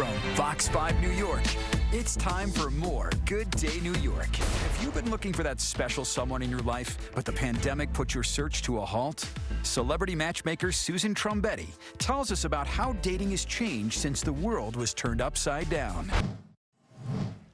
From Fox 5 New York, it's time for more Good Day New York. Have you been looking for that special someone in your life, but the pandemic put your search to a halt? Celebrity matchmaker Susan Trombetti tells us about how dating has changed since the world was turned upside down.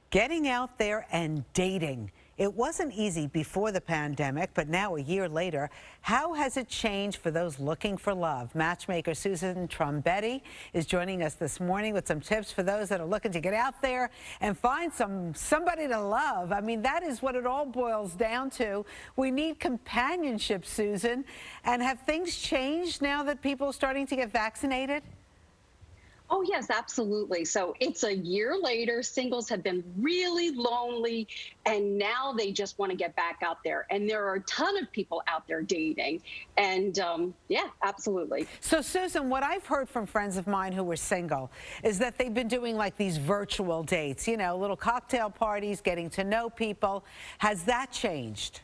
Getting out there and dating. It wasn't easy before the pandemic, but now a year later, how has it changed for those looking for love? Matchmaker Susan Trombetti is joining us this morning with some tips for those that are looking to get out there and find somebody to love. I mean, that is what it all boils down to. We need companionship, Susan. And have things changed now that people are starting to get vaccinated? Oh, yes, absolutely. So it's a year later. Singles have been really lonely, and now they just want to get back out there. And there are a ton of people out there dating. And yeah, absolutely. So, Susan, what I've heard from friends of mine who were single is that they've been doing like these virtual dates, you know, little cocktail parties, getting to know people. Has that changed?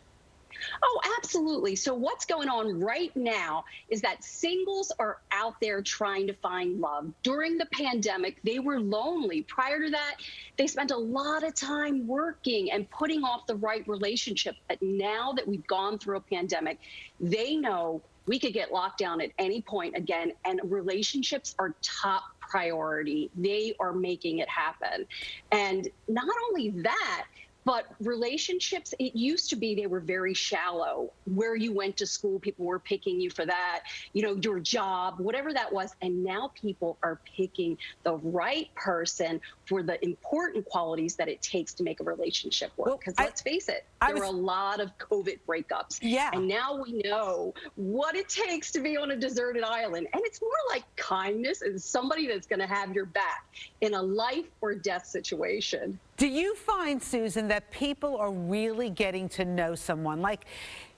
Oh, absolutely. So what's going on right now is that singles are out there trying to find love. During the pandemic, they were lonely. Prior to that, they spent a lot of time working and putting off the right relationship. But now that we've gone through a pandemic, they know we could get locked down at any point again, and relationships are top priority. They are making it happen. And not only that, but relationships, it used to be they were very shallow. Where you went to school, people were picking you for that, you know, your job, whatever that was. And now people are picking the right person for the important qualities that it takes to make a relationship work. Because let's face it, there were a lot of COVID breakups. Yeah. And now we know what it takes to be on a deserted island. And it's more like kindness and somebody that's going to have your back in a life or death situation. Do you find, Susan, that people are really getting to know someone? Like,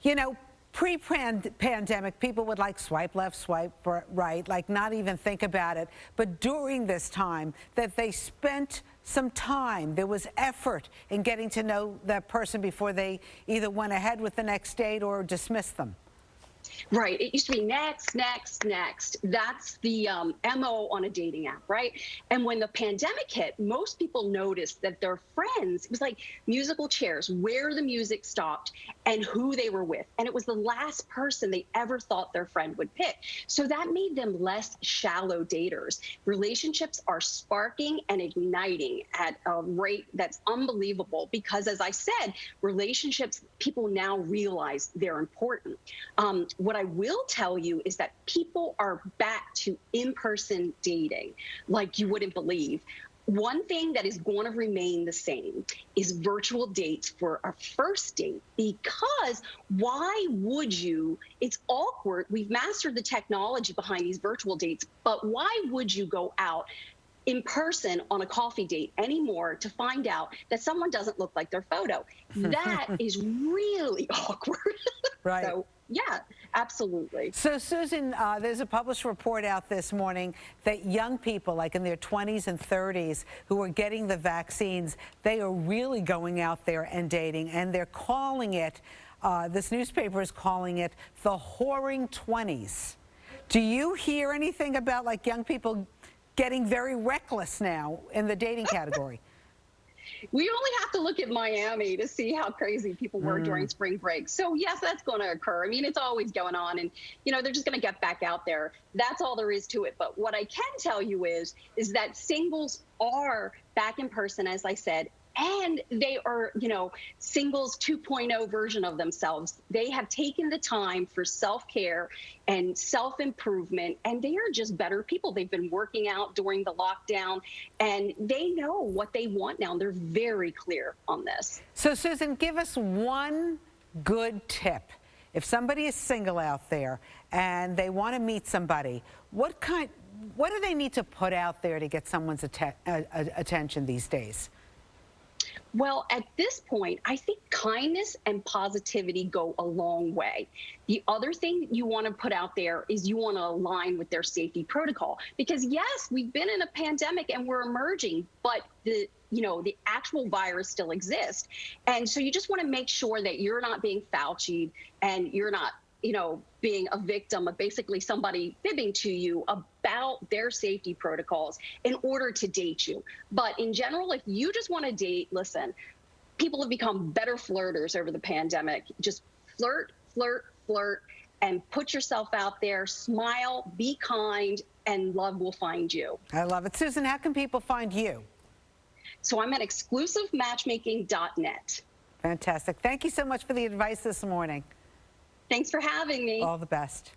you know, pre-pandemic, people would like swipe left, swipe right, like not even think about it. But during this time, that they spent some time, there was effort in getting to know that person before they either went ahead with the next date or dismissed them. Right. It used to be next, next, next. That's the MO on a dating app, right? And when the pandemic hit, most people noticed that their friends, it was like musical chairs, where the music stopped and who they were with. And it was the last person they ever thought their friend would pick. So that made them less shallow daters. Relationships are sparking and igniting at a rate that's unbelievable because, as I said, relationships, people now realize they're important. What I will tell you is that people are back to in-person dating like you wouldn't believe. One thing that is going to remain the same is virtual dates for a first date, because why would you? It's awkward. We've mastered the technology behind these virtual dates, but why would you go out in person on a coffee date anymore to find out that someone doesn't look like their photo? That is really awkward. Right. So, yeah, absolutely. So, Susan, there's a published report out this morning that young people, like in their 20s and 30s, who are getting the vaccines, they are really going out there and dating, and they're calling it, this newspaper is calling it the whoring 20s. Do you hear anything about like young people getting very reckless now in the dating category? We only have to look at Miami to see how crazy people were during spring break. So yes, that's going to occur. I mean, it's always going on, and you know, they're just going to get back out there. That's all there is to it. But what I can tell you is that singles are back in person, as I said, and they are, you know, singles 2.0 version of themselves. They have taken the time for self-care and self-improvement, and they are just better people. They've been working out during the lockdown, and they know what they want now. They're very clear on this. So, Susan, give us one good tip. If somebody is single out there and they want to meet somebody, what do they need to put out there to get someone's attention these days? Well, at this point, I think kindness and positivity go a long way. The other thing you want to put out there is you want to align with their safety protocol, because yes, we've been in a pandemic and we're emerging, but the actual virus still exists. And so you just want to make sure that you're not being Fauci'd and you're not being a victim of basically somebody fibbing to you about their safety protocols in order to date you. But in general, if you just want to date, listen, people have become better flirters over the pandemic. Just flirt, flirt, flirt, and put yourself out there, smile, be kind, and love will find you. I love it. Susan, how can people find you? So I'm at exclusivematchmaking.net. Fantastic. Thank you so much for the advice this morning. Thanks for having me. All the best.